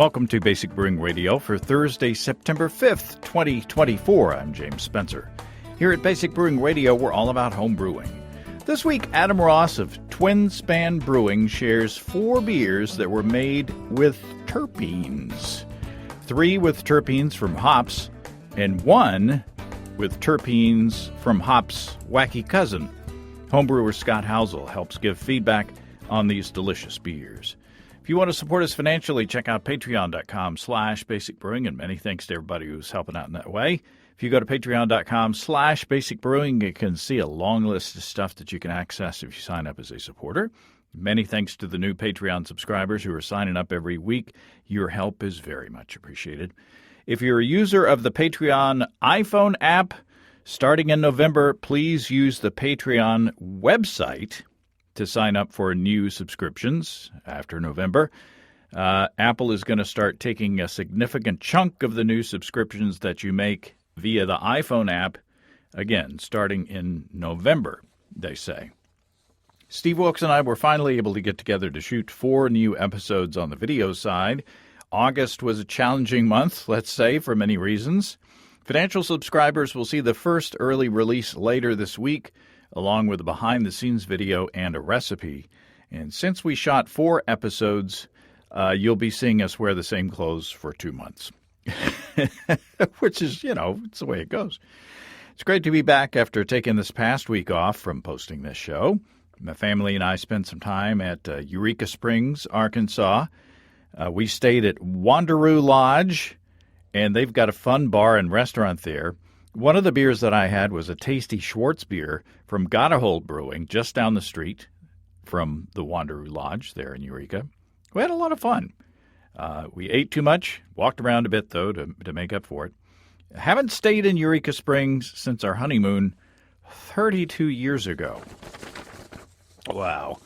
Welcome to Basic Brewing Radio for Thursday, September 5th, 2024. I'm James Spencer. Here at Basic Brewing Radio, we're all about home brewing. This week, Adam Ross of Twin Span Brewing shares 4 beers that were made with terpenes. 3 with terpenes from hops, and 1 with terpenes from hops' wacky cousin. Homebrewer Scott Housel helps give feedback on these delicious beers. If you want to support us financially, check out patreon.com/basicbrewing, and many thanks to everybody who's helping out in that way. If you go to patreon.com/basicbrewing, you can see a long list of stuff that you can access if you sign up as a supporter. Many thanks to the new Patreon subscribers who are signing up every week. Your help is very much appreciated. If you're a user of the Patreon iPhone app, starting in November, please use the Patreon website to sign up for new subscriptions after November. Apple is going to start taking a significant chunk of the new subscriptions that you make via the iPhone app, again, starting in November, they say. Steve Wilkes and I were finally able to get together to shoot 4 new episodes on the video side. August was a challenging month, let's say, for many reasons. Financial subscribers will see the first early release later this week, along with a behind-the-scenes video and a recipe. And since we shot 4 episodes, you'll be seeing us wear the same clothes for 2 months, which is, it's the way it goes. It's great to be back after taking this past week off from posting this show. My family and I spent some time at Eureka Springs, Arkansas. We stayed at Wanderoo Lodge, and they've got a fun bar and restaurant there. One of the beers that I had was a tasty Schwartz beer from Gottahold Brewing, just down the street from the Wanderoo Lodge there in Eureka. We had a lot of fun. We ate too much, walked around a bit, though, to make up for it. I haven't stayed in Eureka Springs since our honeymoon 32 years ago. Wow.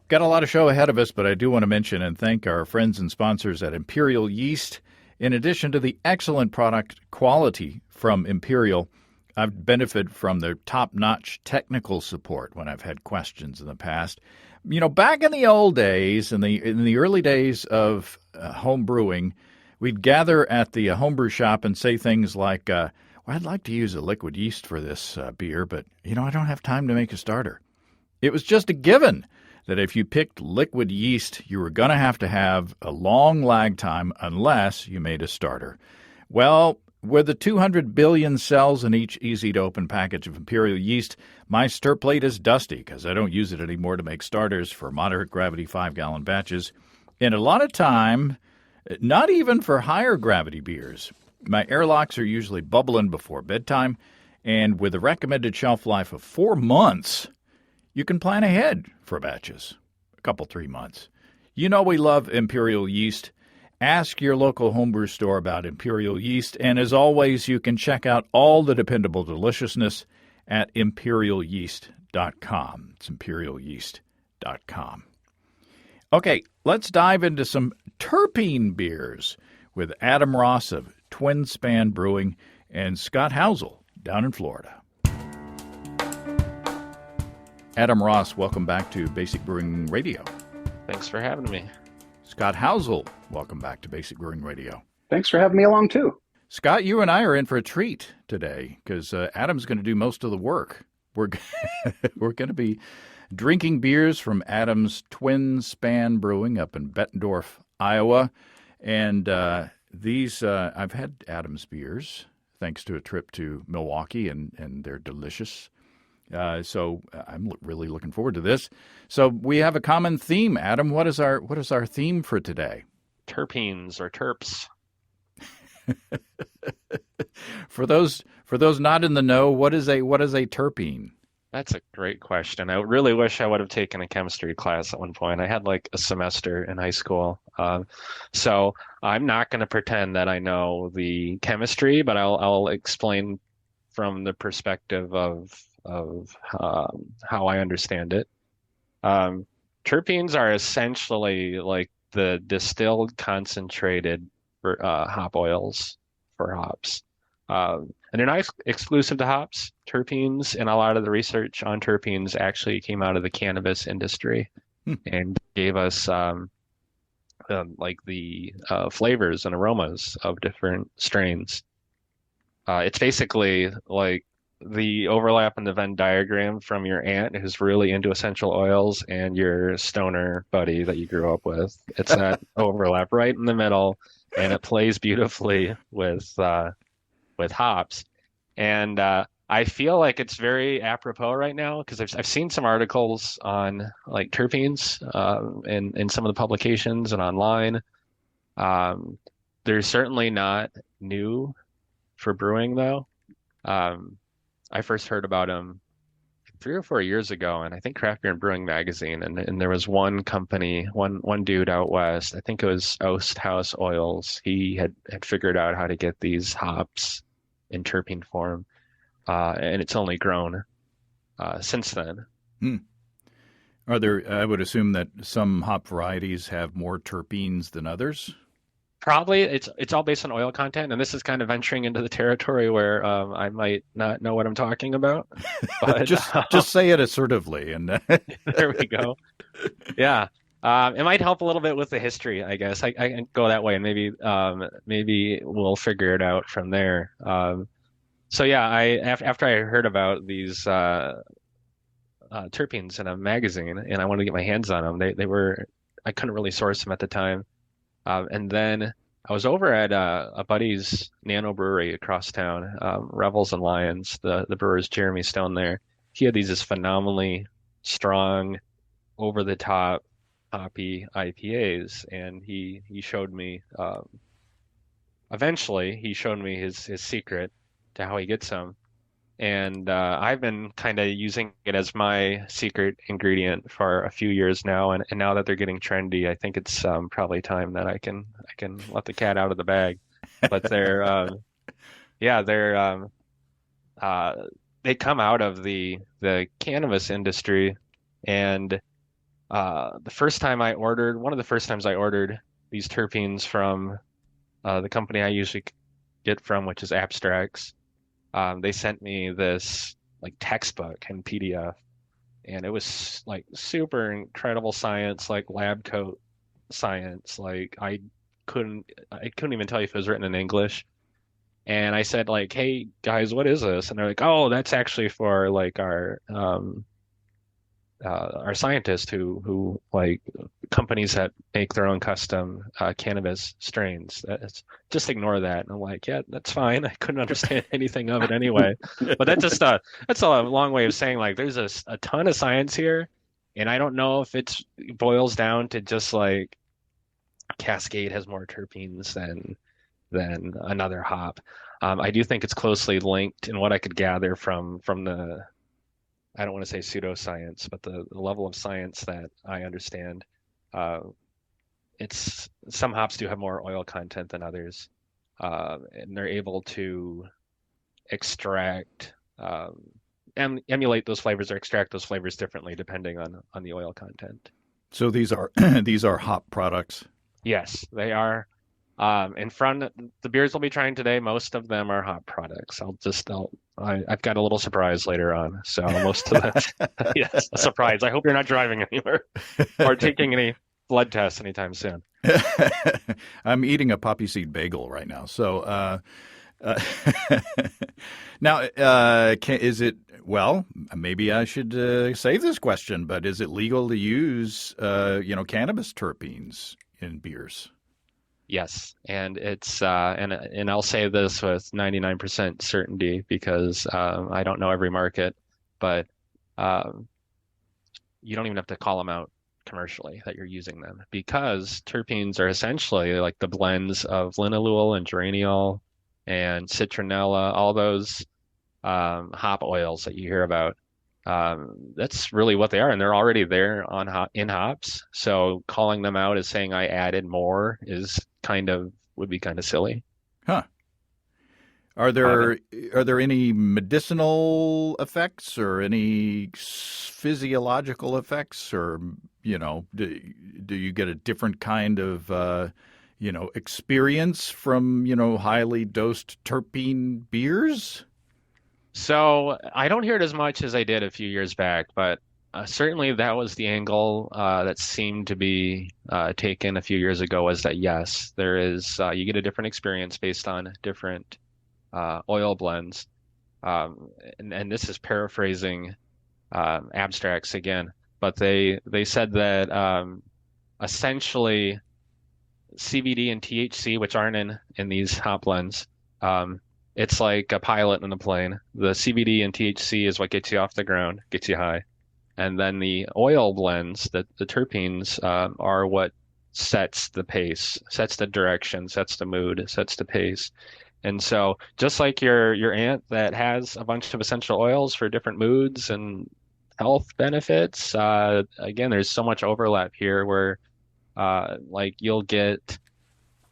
Got a lot of show ahead of us, but I do want to mention and thank our friends and sponsors at Imperial Yeast. In addition to the excellent product quality from Imperial, I've benefited from their top-notch technical support when I've had questions in the past. Back in the old days, in the early days of home brewing, we'd gather at the homebrew shop and say things like, well, I'd like to use a liquid yeast for this beer, but, I don't have time to make a starter. It was just a given that if you picked liquid yeast, you were going to have a long lag time unless you made a starter. Well, with the 200 billion cells in each easy-to-open package of Imperial yeast, my stir plate is dusty because I don't use it anymore to make starters for moderate gravity 5-gallon batches. And a lot of time, not even for higher gravity beers. My airlocks are usually bubbling before bedtime, and with a recommended shelf life of 4 months, you can plan ahead for batches, a couple, 3 months. We love Imperial yeast. Ask your local homebrew store about Imperial yeast. And as always, you can check out all the dependable deliciousness at imperialyeast.com. It's imperialyeast.com. Okay, let's dive into some terpene beers with Adam Ross of Twin Span Brewing and Scott Housel down in Florida. Adam Ross, welcome back to Basic Brewing Radio. Thanks for having me. Scott Housel, welcome back to Basic Brewing Radio. Thanks for having me along, too. Scott, you and I are in for a treat today because Adam's going to do most of the work. We're going to be drinking beers from Adam's Twin Span Brewing up in Bettendorf, Iowa. And these, I've had Adam's beers thanks to a trip to Milwaukee, and they're delicious. So I'm really looking forward to this. So we have a common theme, Adam. What is our theme for today? Terpenes or terps. For those not in the know, what is a terpene? That's a great question. I really wish I would have taken a chemistry class at one point. I had like a semester in high school. So I'm not going to pretend that I know the chemistry, but I'll explain from the perspective of how I understand it. Terpenes are essentially like the distilled concentrated hop oils for hops. And they're not exclusive to hops. Terpenes, and a lot of the research on terpenes actually came out of the cannabis industry and gave us like the flavors and aromas of different strains. It's basically like the overlap in the Venn diagram from your aunt who's really into essential oils and your stoner buddy that you grew up with. It's that overlap right in the middle, and it plays beautifully with hops. And I feel like it's very apropos right now because I've seen some articles on like terpenes in some of the publications and online. Um, they're certainly not new for brewing though. Um, I first heard about them 3 or 4 years ago, and I think Craft Beer and Brewing magazine, and there was one company, one dude out west. I think it was Oast House Oils. He had figured out how to get these hops in terpene form, and it's only grown since then. Hmm. Are there? I would assume that some hop varieties have more terpenes than others. Probably it's all based on oil content, and this is kind of venturing into the territory where I might not know what I'm talking about. But Just say it assertively, and there we go. Yeah. It might help a little bit with the history, I guess. I can go that way, and maybe we'll figure it out from there. So yeah, after I heard about these terpenes in a magazine, and I wanted to get my hands on them. They were I couldn't really source them at the time, and then I was over at a buddy's nano brewery across town, Revels and Lions. The brewer is Jeremy Stone there. He had these just phenomenally strong, over the top hoppy IPAs, and he showed me. Eventually, he showed me his secret to how he gets them. And I've been kind of using it as my secret ingredient for a few years now. And now that they're getting trendy, I think it's probably time that I can let the cat out of the bag. But they're uh, they come out of the cannabis industry. And one of the first times I ordered these terpenes from the company I usually get from, which is Abstracts. They sent me this like textbook in PDF, and it was like super incredible science, like lab coat science. Like I couldn't even tell you if it was written in English. And I said like, "Hey guys, what is this?" And they're like, "Oh, that's actually for like our scientists who like companies that make their own custom cannabis strains. Just ignore that." And I'm like, yeah, that's fine. I couldn't understand anything of it anyway. But that's a long way of saying like there's a ton of science here, and I don't know if it boils down to just like Cascade has more terpenes than another hop. I do think it's closely linked in what I could gather from the I don't want to say pseudoscience, but the level of science that I understand. Uh, it's some hops do have more oil content than others, and they're able to extract, emulate those flavors or extract those flavors differently depending on the oil content. so these are these are hop products. Yes, they are. In front, the beers we'll be trying today, most of them are hop products. I've got a little surprise later on. So most of that, yes, a surprise. I hope you're not driving anywhere or taking any blood tests anytime soon. I'm eating a poppy seed bagel right now. So now, is it? Well, maybe I should save this question. But is it legal to use, cannabis terpenes in beers? Yes, and it's and I'll say this with 99% certainty because I don't know every market, but um, you don't even have to call them out commercially that you're using them because terpenes are essentially like the blends of linalool and geraniol and citronella, all those hop oils that you hear about. That's really what they are, and they're already there in hops. So calling them out as saying I added more would be kind of silly. Huh. Are there any medicinal effects or any physiological effects, or do you get a different kind of experience from highly dosed terpene beers? So I don't hear it as much as I did a few years back, but Certainly that was the angle that seemed to be taken a few years ago, was that yes, there is you get a different experience based on different oil blends. And this is paraphrasing abstracts again, but they said that essentially CBD and THC, which aren't in these hop blends, it's like a pilot in a plane. The CBD and THC is what gets you off the ground, gets you high. And then the oil blends, the terpenes, are what sets the pace, sets the direction, sets the mood, sets the pace. And so just like your aunt that has a bunch of essential oils for different moods and health benefits, again, there's so much overlap here where like you'll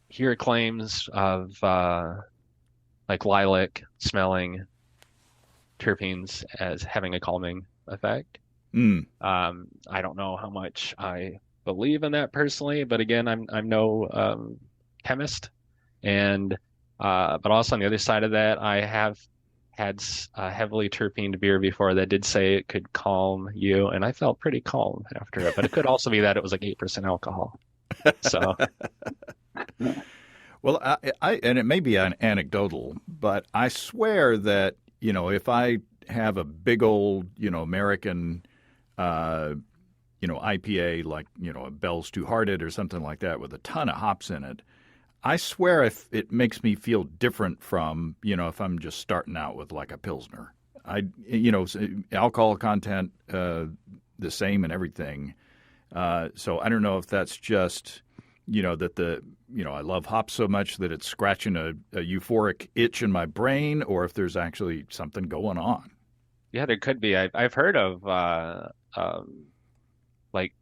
hear claims of like lilac smelling terpenes as having a calming effect. Mm. I don't know how much I believe in that personally, but again, I'm no chemist, and but also on the other side of that, I have had a heavily terpened beer before that did say it could calm you, and I felt pretty calm after it. But it could also be that it was like 8% alcohol. So, Well, and it may be anecdotal, but I swear that, if I have a big old, American, IPA like, a Bell's Two Hearted or something like that with a ton of hops in it, I swear if it makes me feel different from, if I'm just starting out with like a Pilsner. Alcohol content, the same and everything. So I don't know if that's just, that I love hops so much that it's scratching a euphoric itch in my brain, or if there's actually something going on. yeah, there could be. I've heard of like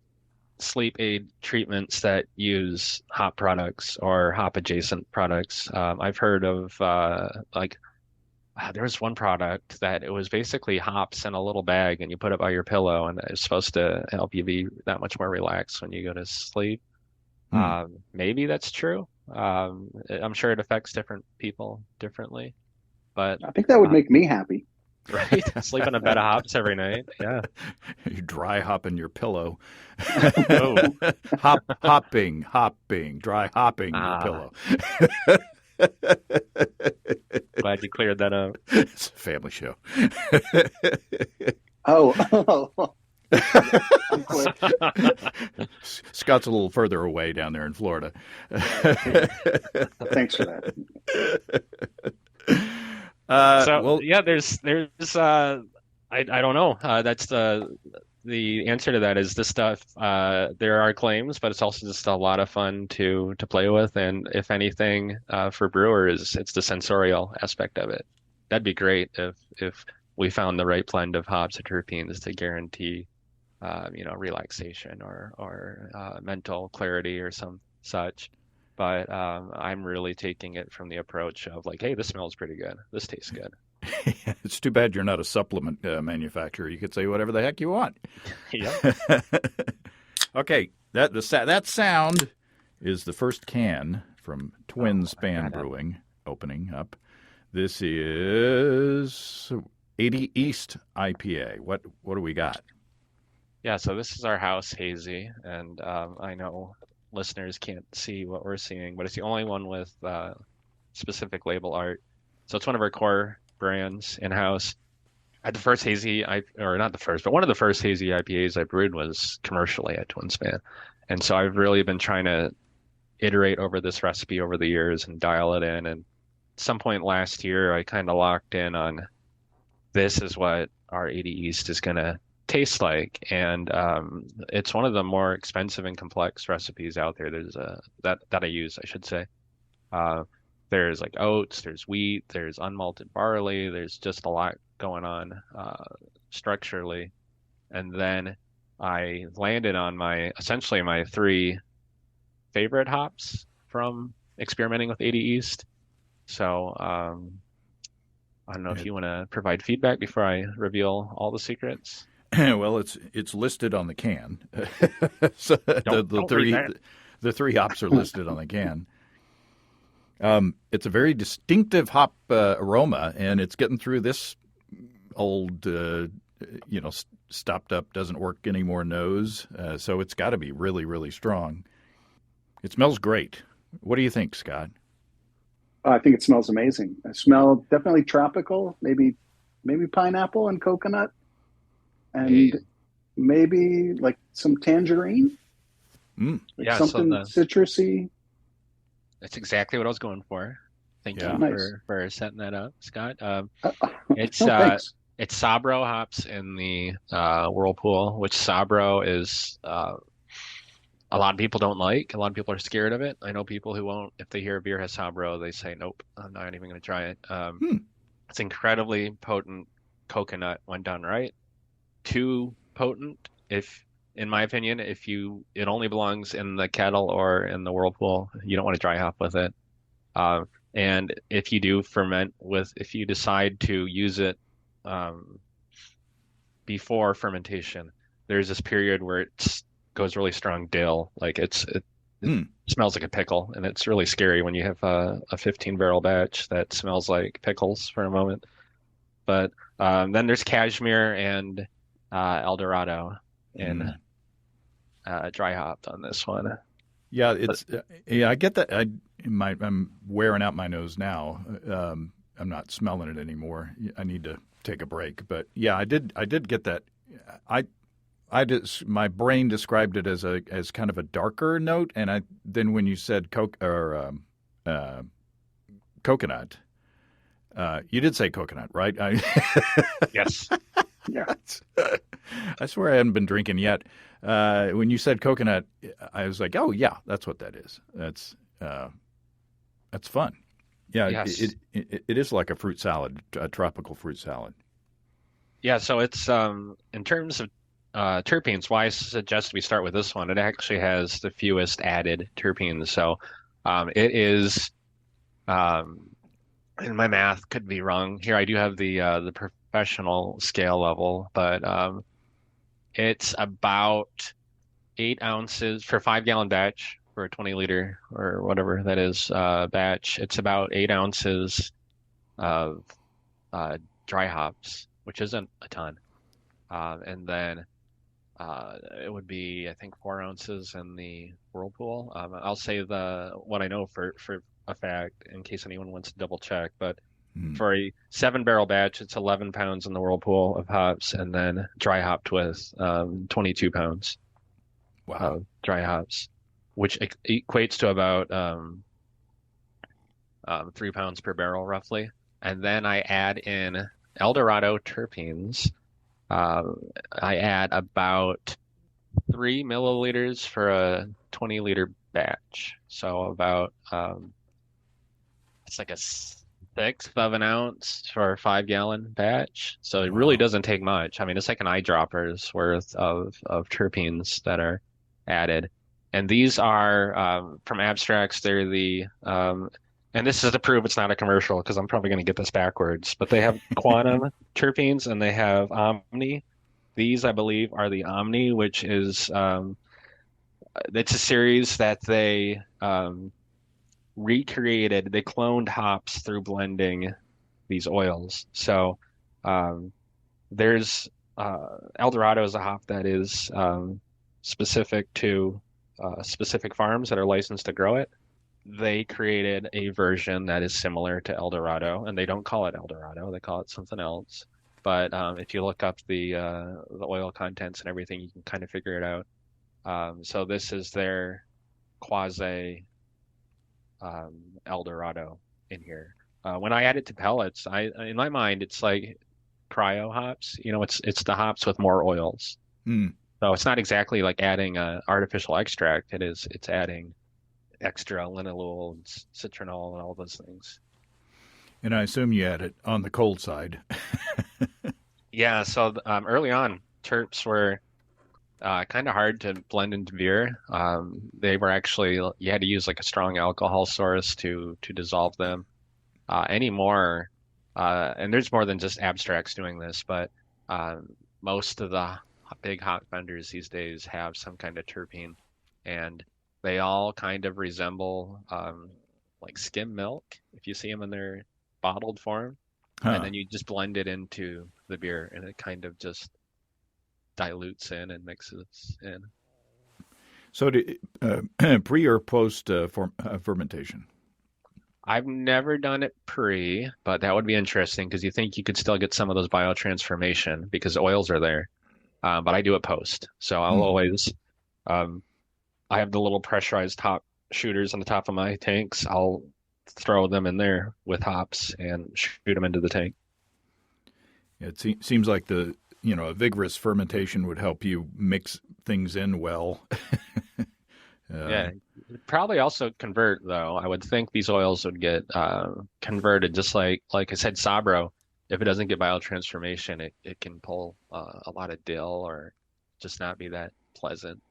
sleep aid treatments that use hop products or hop adjacent products. I've heard of there was one product that it was basically hops in a little bag and you put it by your pillow and it's supposed to help you be that much more relaxed when you go to sleep. Maybe that's true. I'm sure it affects different people differently, but I think that would make me happy. right, sleep in a bed of hops every night. Yeah. You dry hopping your pillow. Oh, hopping, dry hopping your pillow. glad you cleared that up. It's a family show. Oh. I'm clear. Scott's a little further away down there in Florida. Thanks for that. There's I don't know. That's the answer to that is this stuff. There are claims, but it's also just a lot of fun to play with. And if anything, for brewers, it's the sensorial aspect of it. That'd be great if we found the right blend of hops and terpenes to guarantee, relaxation or mental clarity or some such. But I'm really taking it from the approach of like, hey, this smells pretty good. This tastes good. It's too bad you're not a supplement manufacturer. You could say whatever the heck you want. Yeah. Okay, that sound is the first can from Twin Span Brewing opening up. This is 80 East IPA. What do we got? Yeah, so this is our house hazy, and I know listeners can't see what we're seeing, but it's the only one with specific label art. So it's one of our core brands in-house. The first hazy, or not the first, but one of the first hazy IPAs I brewed was commercially at Twin Span. And so I've really been trying to iterate over this recipe over the years and dial it in. And at some point last year, I kind of locked in on this is what our 80 East is going to taste like. And it's one of the more expensive and complex recipes out there. There's that I use, I should say. There's like oats, there's wheat, there's unmalted barley, there's just a lot going on structurally. And then I landed on essentially my three favorite hops from experimenting with 80 East. So I don't know if you want to provide feedback before I reveal all the secrets. Well, it's listed on the can. So the three hops are listed on the can. It's a very distinctive hop aroma, and it's getting through this old, stopped up, doesn't work anymore nose. So it's got to be really, really strong. It smells great. What do you think, Scott? I think it smells amazing. I smell definitely tropical, maybe pineapple and coconut, Hey, and maybe like some tangerine, Mm, like yeah, so something citrusy. that's exactly what I was going for. Thank yeah. you Nice. for setting that up, Scott. Uh, It's no, thanks. it's Sabro hops in the Whirlpool, which Sabro is a lot of people don't like. A lot of people are scared of it. I know people who won't. If they hear a beer has Sabro, they say, "Nope, I'm not even going to try it." Hmm. It's incredibly potent coconut when done right. Too potent, if in my opinion, if you it only belongs in the kettle or in the Whirlpool. You don't want to dry hop with it. Uh, and if you do ferment with, if you decide to use it um, before fermentation, there's this period where it goes really strong dill. Like it Hmm. smells like a pickle, and it's really scary when you have a 15 barrel batch that smells like pickles for a moment. But then there's cashmere and El Dorado in Mm. dry hopped on this one. Yeah, But yeah. I get that. I'm wearing out my nose now. I'm not smelling it anymore. I need to take a break. But yeah, I did get that. I my brain described it as kind of a darker note, and then when you said uh, coconut, you did say coconut, right? yes, Yeah. I swear I hadn't been drinking yet. When you said coconut, I was like, oh yeah, that's what that is. That's fun. Yeah, yes. it is like a fruit salad, a tropical fruit salad. Yeah, so it's in terms of terpenes, why I suggest we start with this one. It actually has the fewest added terpenes. So it is and my math could be wrong here. I do have the professional scale level, but it's about 8 ounces for 5 gallon batch for a 20 liter or whatever that is batch. It's about 8 ounces of dry hops, which isn't a ton. And then it would be, I think, 4 ounces in the Whirlpool. I'll say the what I know for a fact in case anyone wants to double check. But Mm. for a 7 barrel batch, it's 11 pounds in the Whirlpool of hops, and then dry hopped with 22 pounds Wow. of dry hops, which equates to about 3 pounds per barrel roughly. And then I add in El Dorado terpenes. Uh, I add about 3 milliliters for a 20 liter batch. So about it's like a sixth of an ounce for a 5 gallon batch. So it really Wow. doesn't take much. I mean, it's like an eyedropper's worth of terpenes that are added. And these are from Abstracts. They're the and this is to prove it's not a commercial because I'm probably going to get this backwards. But they have quantum terpenes and they have omni. These, I believe, are the Omni, which is it's a series that they recreated. They cloned hops through blending these oils. So um, there's El Dorado is a hop that is specific to specific farms that are licensed to grow it. They created a version that is similar to El Dorado, and they don't call it El Dorado. They call it something else. But if you look up the oil contents and everything, you can kind of figure it out. So this is their quasi El Dorado in here. When I add it to pellets, I in my mind it's like cryo hops. You know, it's the hops with more oils. Mm. So it's not exactly like adding a artificial extract. It's adding extra linalool and citronol and all those things. And I assume you had it on the cold side. Yeah, so early on, terps were kind of hard to blend into beer. They were actually you had to use like a strong alcohol source to dissolve them. Anymore, and there's more than just Abstracts doing this, but most of the big hop vendors these days have some kind of terpene, and they all kind of resemble like skim milk if you see them in their bottled form, and Huh. then you just blend it into the beer, and it kind of just dilutes in and mixes in. So, pre or post fermentation? I've never done it pre, but that would be interesting because you think you could still get some of those biotransformation because oils are there. But I do it post. So I'll Mm. always, um, I have the little pressurized top shooters on the top of my tanks. I'll throw them in there with hops and shoot them into the tank. It seems like a vigorous fermentation would help you mix things in well. Yeah, probably also convert though. I would think these oils would get converted just like I said, Sabro. If it doesn't get biotransformation, it can pull a lot of dill or just not be that pleasant.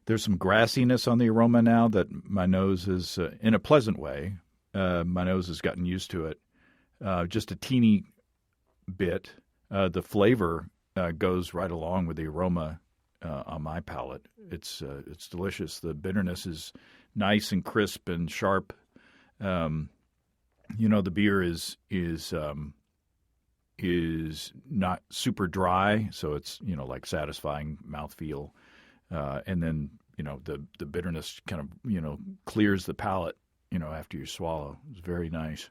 There's some grassiness on the aroma now that my nose is, in a pleasant way, my nose has gotten used to it. Just a teeny bit. The flavor goes right along with the aroma on my palate. It's delicious. The bitterness is nice and crisp and sharp. The beer is not super dry, so it's like satisfying mouthfeel. And then the bitterness kind of clears the palate after you swallow. It's very nice.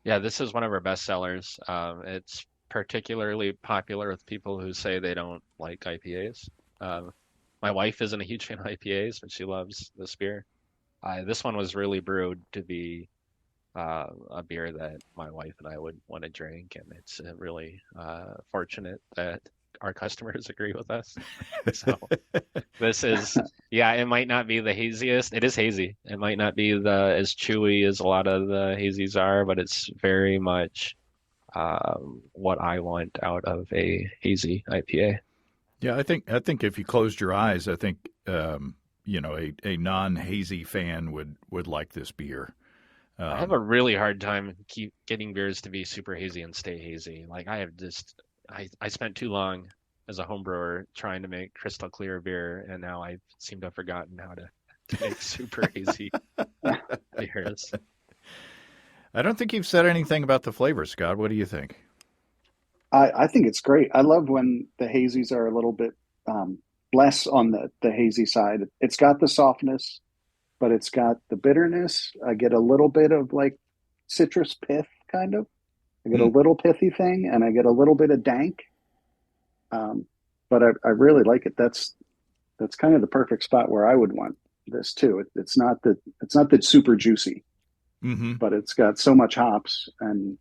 Yeah, this is one of our best sellers. It's particularly popular with people who say they don't like IPAs. My wife isn't a huge fan of IPAs, but she loves this beer. This one was really brewed to be a beer that my wife and I would want to drink, and it's really fortunate that our customers agree with us. So this is, yeah, it might not be the haziest. It is hazy. It might not be as chewy as a lot of the hazies are, but it's very much what I want out of a hazy IPA. Yeah, I think if you closed your eyes, I think a non-hazy fan would like this beer. I have a really hard time keep getting beers to be super hazy and stay hazy. Like I spent too long as a home brewer trying to make crystal clear beer, and now I seem to have forgotten how to make super hazy beers. I don't think you've said anything about the flavor, Scott. What do you think? I think it's great. I love when the hazies are a little bit less on the hazy side. It's got the softness, but it's got the bitterness. I get a little bit of like citrus pith, kind of. I get a little pithy thing, and I get a little bit of dank. But I really like it. That's kind of the perfect spot where I would want this too. It's not that super juicy, but it's got so much hops and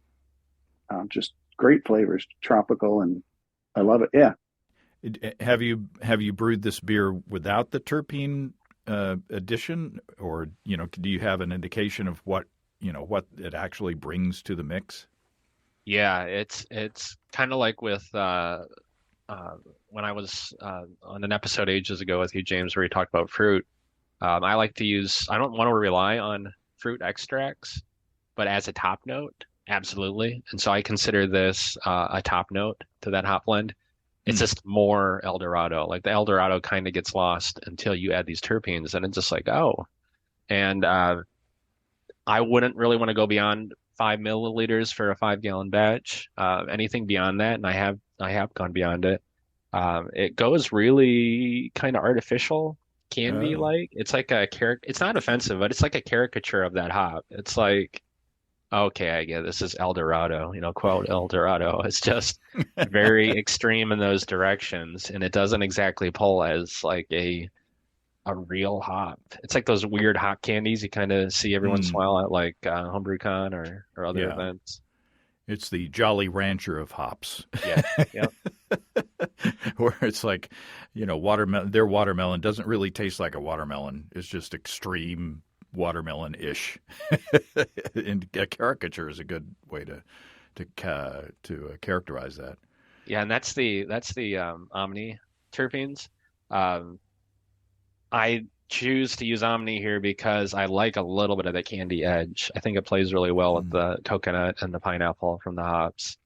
just great flavors, tropical, and I love it. Yeah. Have you brewed this beer without the terpene addition, or do you have an indication of what it actually brings to the mix? Yeah, it's kind of like with when I was on an episode ages ago with you, James, where we talked about fruit. I like to use. I don't want to rely on fruit extracts, but as a top note, absolutely. And so I consider this a top note to that hop blend. It's just more El Dorado. Like the El Dorado kind of gets lost until you add these terpenes, and it's just like, oh. And I wouldn't really want to go beyond 5 milliliters for a 5 gallon batch. Anything beyond that, and I have gone beyond it. It goes really kind of artificial, candy like. It's like a It's not offensive, but it's like a caricature of that hop. It's like, okay, I get it. This is El Dorado, quote El Dorado. It's just very extreme in those directions, and it doesn't exactly pull as like a real hop. It's like those weird hop candies you kind of see every once in a while at like HomebrewCon or other events. It's the Jolly Rancher of hops. Yeah, yeah. Where it's like, watermelon. Their watermelon doesn't really taste like a watermelon. It's just extreme watermelon-ish. And a caricature is a good way to characterize that. Yeah, and that's the Omni terpenes. I choose to use Omni here because I like a little bit of the candy edge. I think it plays really well with the coconut and the pineapple from the hops.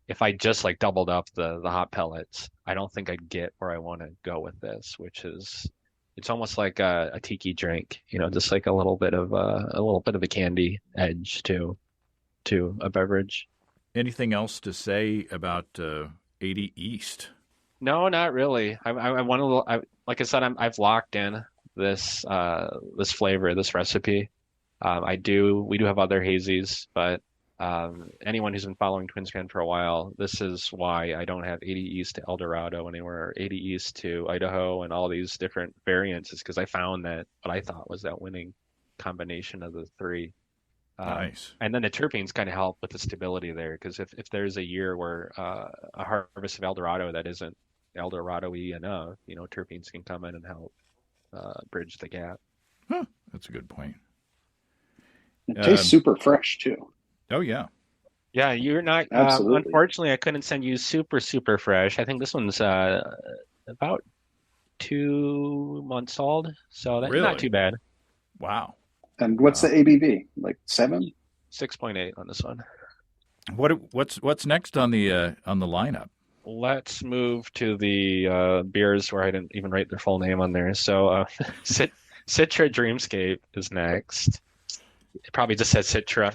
If I just like doubled up the hop pellets, I don't think I'd get where I want to go with this, which is it's almost like a tiki drink, just like a little bit of a candy edge to a beverage. Anything else to say about 80 East? No, not really. I want to. Like I said, I've locked in this flavor, this recipe. We do have other hazies, but anyone who's been following TwinScan for a while, this is why I don't have 80 East to El Dorado anymore, or 80 East to Idaho, and all these different variants. Is because I found that what I thought was that winning combination of the three. Nice. And then the terpenes kind of help with the stability there, because if there's a year where a harvest of El Dorado that isn't El Dorado-y enough, terpenes can come in and help bridge the gap. Huh, that's a good point. It tastes super fresh too. Oh, yeah. Yeah, you're not. Absolutely. Unfortunately, I couldn't send you super, super fresh. I think this one's about 2 months old, so that's Really? not too bad. Wow. And what's the ABV? Like 7? 6.8 on this one. What's next on the lineup? Let's move to the beers where I didn't even write their full name on there. So, Citra Dreamscape is next. It probably just says Citra.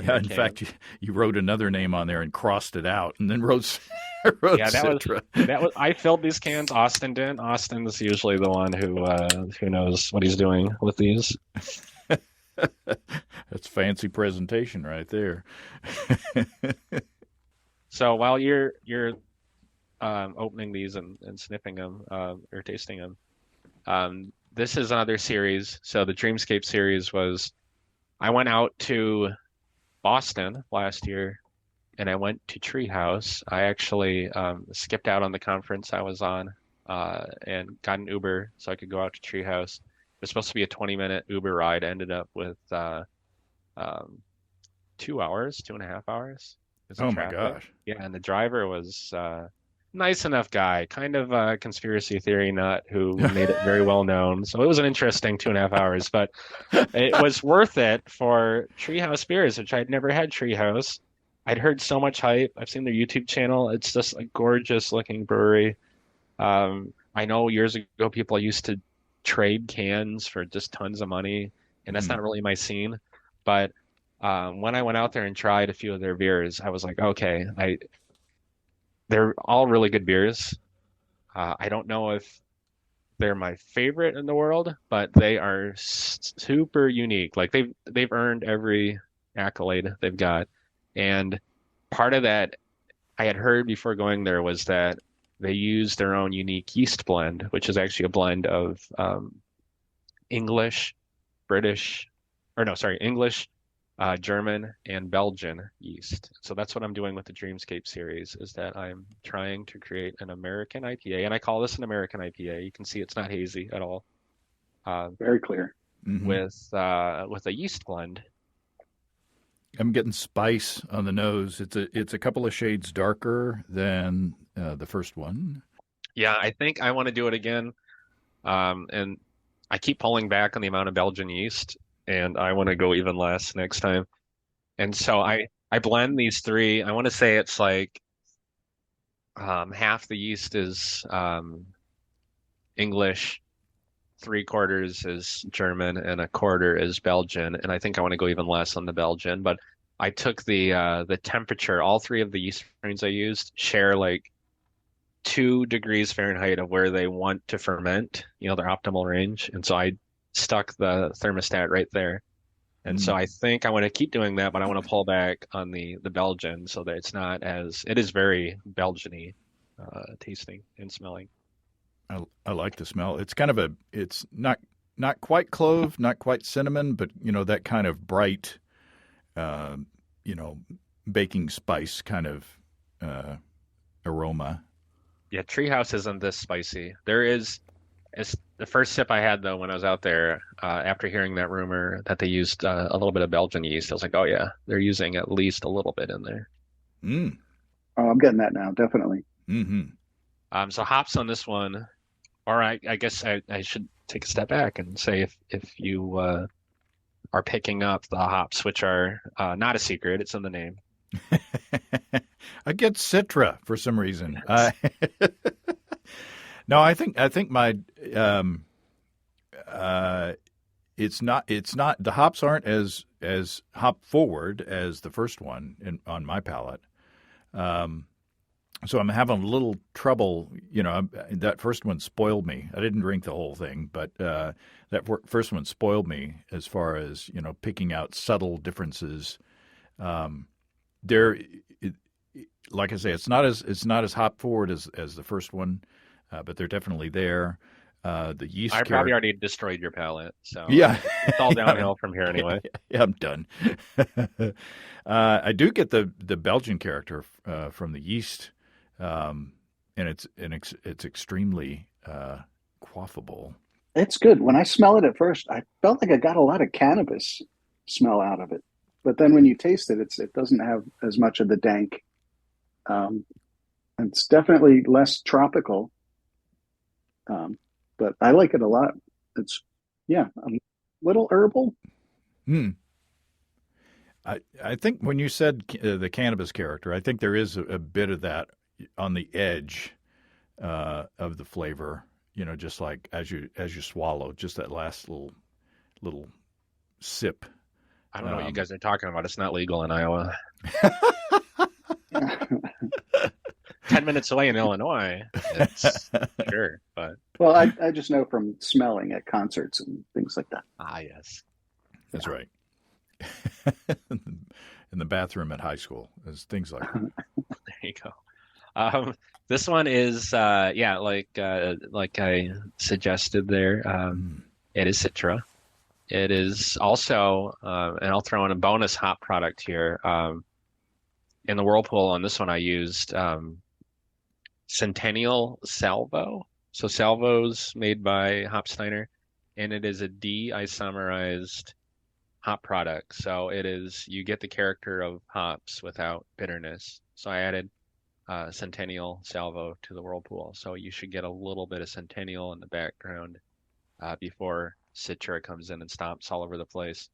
Yeah, in fact, you wrote another name on there and crossed it out, and then wrote Citra. I filled these cans. Austin didn't. Austin is usually the one who knows what he's doing with these. That's fancy presentation right there. So while you're opening these and sniffing them or tasting them, this is another series. So the Dreamscape series was, I went out to Boston last year and I went to Treehouse. I actually skipped out on the conference I was on and got an Uber so I could go out to Treehouse. It was supposed to be a 20-minute Uber ride. I ended up with 2 hours, 2.5 hours. Oh my gosh. Yeah, and the driver was nice enough guy, kind of a conspiracy theory nut who made it very well known. So it was an interesting 2.5 hours, but it was worth it for Treehouse beers, which I'd never had Treehouse. I'd heard so much hype. I've seen their YouTube channel. It's just a gorgeous looking brewery. I know years ago people used to trade cans for just tons of money, and that's not really my scene. But when I went out there and tried a few of their beers, I was like, okay, they're all really good beers. I don't know if they're my favorite in the world, but they are super unique. Like they've earned every accolade they've got. And part of that I had heard before going there was that they use their own unique yeast blend, which is actually a blend of English, German, and Belgian yeast. So that's what I'm doing with the Dreamscape series, is that I'm trying to create an American IPA, and I call this an American IPA. You can see it's not hazy at all. Very clear. With a yeast blend. I'm getting spice on the nose. It's a couple of shades darker than the first one. Yeah, I think I want to do it again. And I keep pulling back on the amount of Belgian yeast, and I want to go even less next time. And so I blend these three. I want to say it's like half the yeast is English, 3/4 is German, and 1/4 is Belgian. And I think I want to go even less on the Belgian. But I took the temperature. All three of the yeast strains I used share like 2 degrees Fahrenheit of where they want to ferment, their optimal range. And so I stuck the thermostat right there. And so I think I want to keep doing that, but I want to pull back on the Belgian so that it is very Belgian-y tasting and smelling. I like the smell. It's kind of it's not quite clove, not quite cinnamon, but that kind of bright, baking spice kind of aroma. Yeah, Treehouse isn't this spicy. It's the first sip I had though when I was out there after hearing that rumor that they used a little bit of Belgian yeast. I was like, oh yeah, they're using at least a little bit in there. Oh, I'm getting that now, definitely. So hops on this one, or I guess I should take a step back and say if you are picking up the hops, which are not a secret, it's in the name. I get Citra for some reason. No, I think my it's not the hops aren't as hop forward as the first one on my palate. So I'm having a little trouble. That first one spoiled me. I didn't drink the whole thing, but first one spoiled me as far as picking out subtle differences. There, it, like I say, it's not as hop forward as the first one, but they're definitely there. The yeast I character. probably already destroyed your palate, so Yeah, it's all downhill from here anyway. Yeah, I'm done. I do get the Belgian character from the yeast, and it's extremely quaffable. It's good. When I smell it at first, I felt like I got a lot of cannabis smell out of it. But then when you taste it, it doesn't have as much of the dank. It's definitely less tropical, but I like it a lot. It's, yeah, a little herbal. Hmm. I think when you said the cannabis character, I think there is a bit of that on the edge of the flavor. Just like as you swallow, just that last little sip. I don't know what you guys are talking about. It's not legal in Iowa. 10 minutes away in Illinois, it's sure, but Well, I just know from smelling at concerts and things like that. yes. That's right. In the bathroom at high school, there's things like that. There you go. This one is like I suggested there. It is Citra. It is also, and I'll throw in a bonus hop product here. In the Whirlpool on this one, I used Centennial Salvo. So Salvo's made by Hopsteiner, and it is a de-isomerized hop product. So you get the character of hops without bitterness. So I added Centennial Salvo to the Whirlpool. So you should get a little bit of Centennial in the background before Citra comes in and stomps all over the place.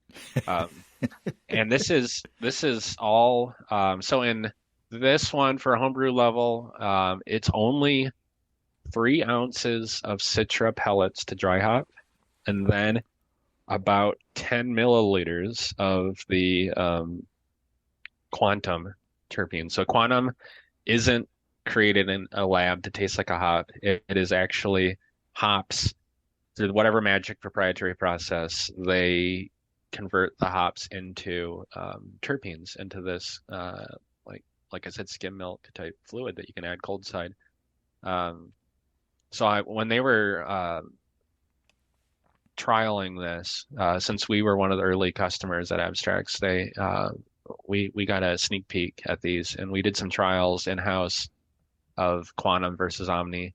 And this is all so in this one for a homebrew level, it's only 3 ounces of Citra pellets to dry hop, and then about 10 milliliters of the Quantum terpene. So Quantum isn't created in a lab to taste like a hop. It is actually hops through whatever magic proprietary process. They convert the hops into terpenes, into this like I said, skim milk type fluid that you can add cold side. When they were trialing this, since we were one of the early customers at Abstracts, we got a sneak peek at these, and we did some trials in house of Quantum versus Omni.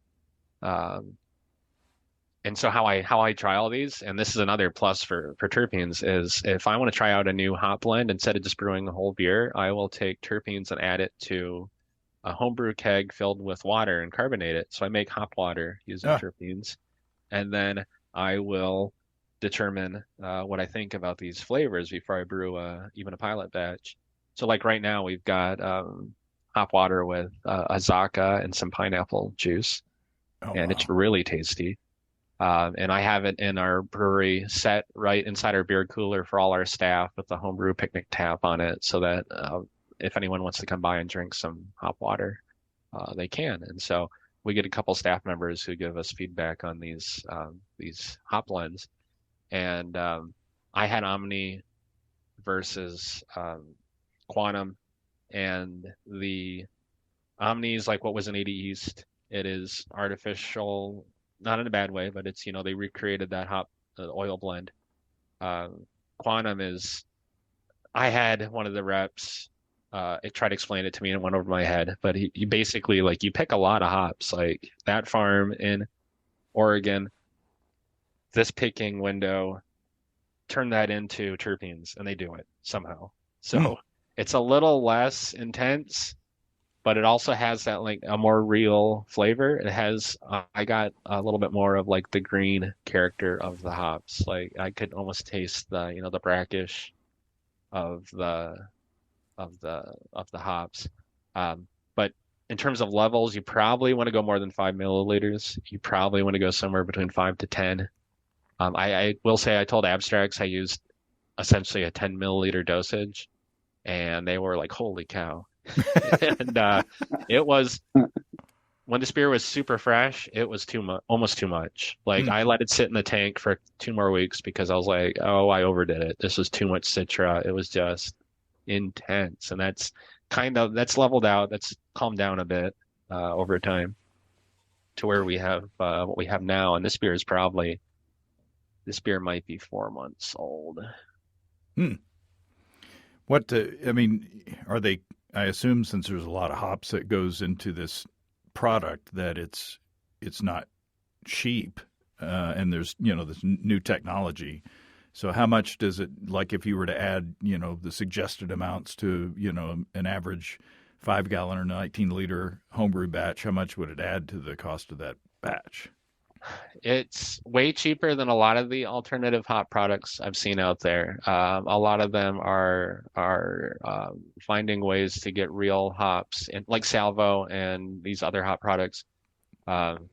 And so how I trial these, and this is another plus for terpenes, is if I want to try out a new hop blend, instead of just brewing the whole beer, I will take terpenes and add it to a homebrew keg filled with water and carbonate it. So I make hop water using terpenes, and then I will determine what I think about these flavors before I brew even a pilot batch. So like right now we've got hop water with Azaka and some pineapple juice, and it's really tasty. And I have it in our brewery set right inside our beer cooler for all our staff with the homebrew picnic tap on it, so that if anyone wants to come by and drink some hop water, they can. And so we get a couple staff members who give us feedback on these hop blends. And I had Omni versus Quantum, and the Omni is like what was an 80 East. It is artificial, not in a bad way, but it's, they recreated that oil blend. Quantum is, I had one of the reps, it tried to explain it to me and it went over my head, but you basically, like, you pick a lot of hops, like that farm in Oregon, this picking window, turn that into terpenes, and they do it somehow. So it's a little less intense, but it also has that like a more real flavor. It has, I got a little bit more of like the green character of the hops. Like I could almost taste the brackish of the hops. But in terms of levels, you probably want to go more than 5 milliliters. You probably want to go somewhere between 5 to 10. I will say I told Abstracts I used essentially a 10 milliliter dosage, and they were like, holy cow. And it was when this beer was super fresh, it was too much, almost too much. Like Hmm. I let it sit in the tank for 2 more weeks because I was like, oh, I overdid it. This was too much Citra. It was just intense, and that's leveled out. That's calmed down a bit over time to where we have what we have now. And this beer might be 4 months old. Hmm. What I mean, are they? I assume since there's a lot of hops that goes into this product that it's not cheap, and there's this new technology. So how much does it, like if you were to add the suggested amounts to an average 5 gallon or 19-liter homebrew batch? How much would it add to the cost of that batch? It's way cheaper than a lot of the alternative hop products I've seen out there. A lot of them are finding ways to get real hops, and like Salvo and these other hop products. Um,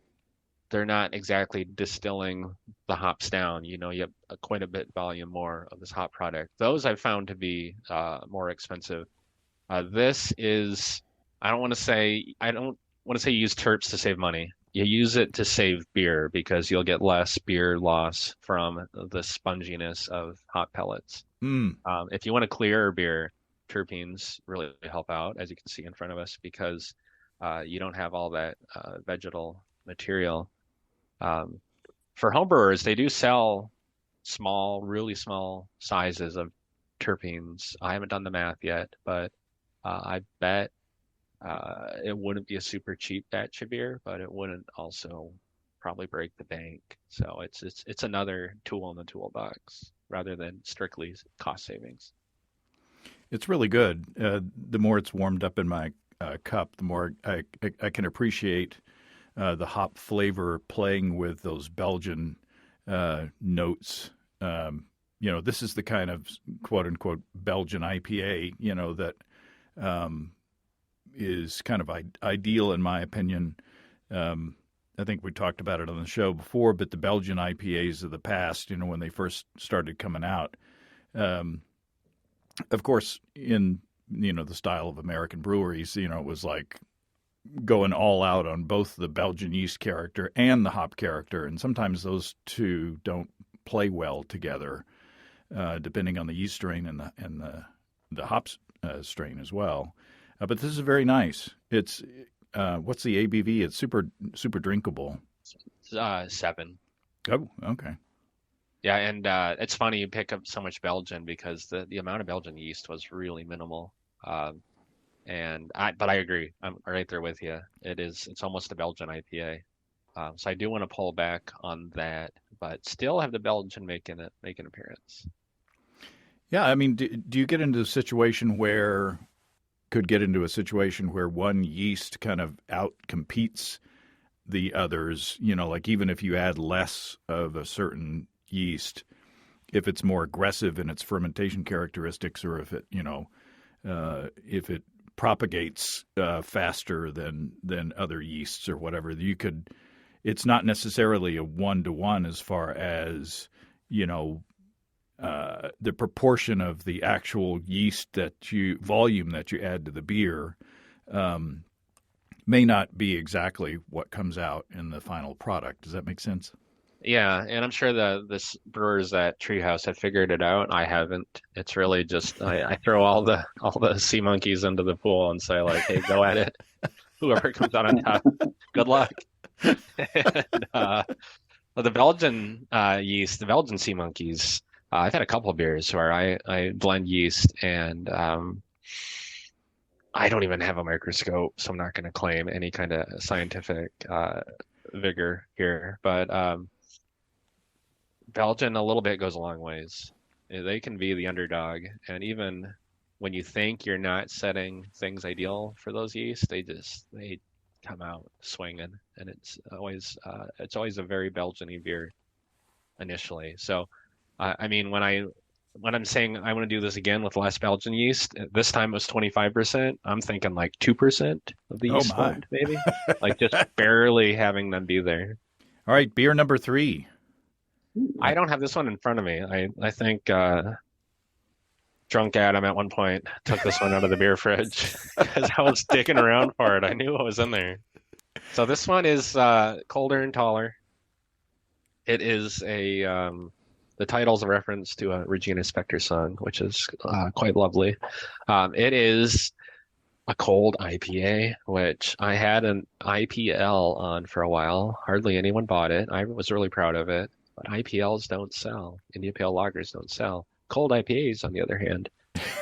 they're not exactly distilling the hops down. You have quite a bit volume more of this hop product. Those I've found to be more expensive. This is, I don't want to say use terps to save money. You use it to save beer because you'll get less beer loss from the sponginess of hot pellets. Hmm. If you want a clearer beer, terpenes really help out, as you can see in front of us, because you don't have all that vegetal material. Um, for homebrewers, they do sell small, really small sizes of terpenes. I haven't done the math yet, but I bet it wouldn't be a super cheap batch of beer, but it wouldn't also probably break the bank. So it's another tool in the toolbox rather than strictly cost savings. It's really good. The more it's warmed up in my cup, the more I can appreciate the hop flavor playing with those Belgian notes. This is the kind of quote unquote Belgian IPA, that is kind of ideal in my opinion. I think we talked about it on the show before, but the Belgian IPAs of the past, when they first started coming out, of course, in the style of American breweries, it was like going all out on both the Belgian yeast character and the hop character, and sometimes those two don't play well together, depending on the yeast strain and the hops strain as well. But this is very nice. It's what's the ABV? It's super drinkable. 7. Oh, okay. Yeah, and it's funny you pick up so much Belgian because the amount of Belgian yeast was really minimal. But I agree. I'm right there with you. It's almost a Belgian IPA. So I do want to pull back on that, but still have the Belgian make an appearance. Yeah, I mean, do you get into a situation where one yeast kind of out competes the others? Like even if you add less of a certain yeast, if it's more aggressive in its fermentation characteristics, or if it propagates faster than other yeasts or whatever, it's not necessarily a 1-to-1 as far as the proportion of the actual yeast volume that you add to the beer may not be exactly what comes out in the final product. Does that make sense? Yeah, and I'm sure this brewers at Treehouse have figured it out. I haven't. It's really just I throw all the sea monkeys into the pool and say like, hey, go at it. Whoever comes out on top, good luck. And, the Belgian yeast, the Belgian sea monkeys. I've had a couple of beers where I blend yeast, and I don't even have a microscope, so I'm not going to claim any kind of scientific vigor here. But Belgian a little bit goes a long ways. They can be the underdog, and even when you think you're not setting things ideal for those yeast, they come out swinging, and it's always a very Belgian-y beer initially. So, I mean, when I'm saying I want to do this again with less Belgian yeast, this time it was 25%. I'm thinking like 2% of the Oh yeast my. blend, maybe, like just barely having them be there. All right, beer number 3. I don't have this one in front of me. I think Drunk Adam at one point took this one out of the beer fridge because I was digging around for it. I knew what was in there. So this one is colder and taller. It is the title's a reference to a Regina Spektor song, which is quite lovely. It is a cold IPA, which I had an IPL on for a while. Hardly anyone bought it. I was really proud of it. But IPLs don't sell. India Pale Lagers don't sell. Cold IPAs, on the other hand,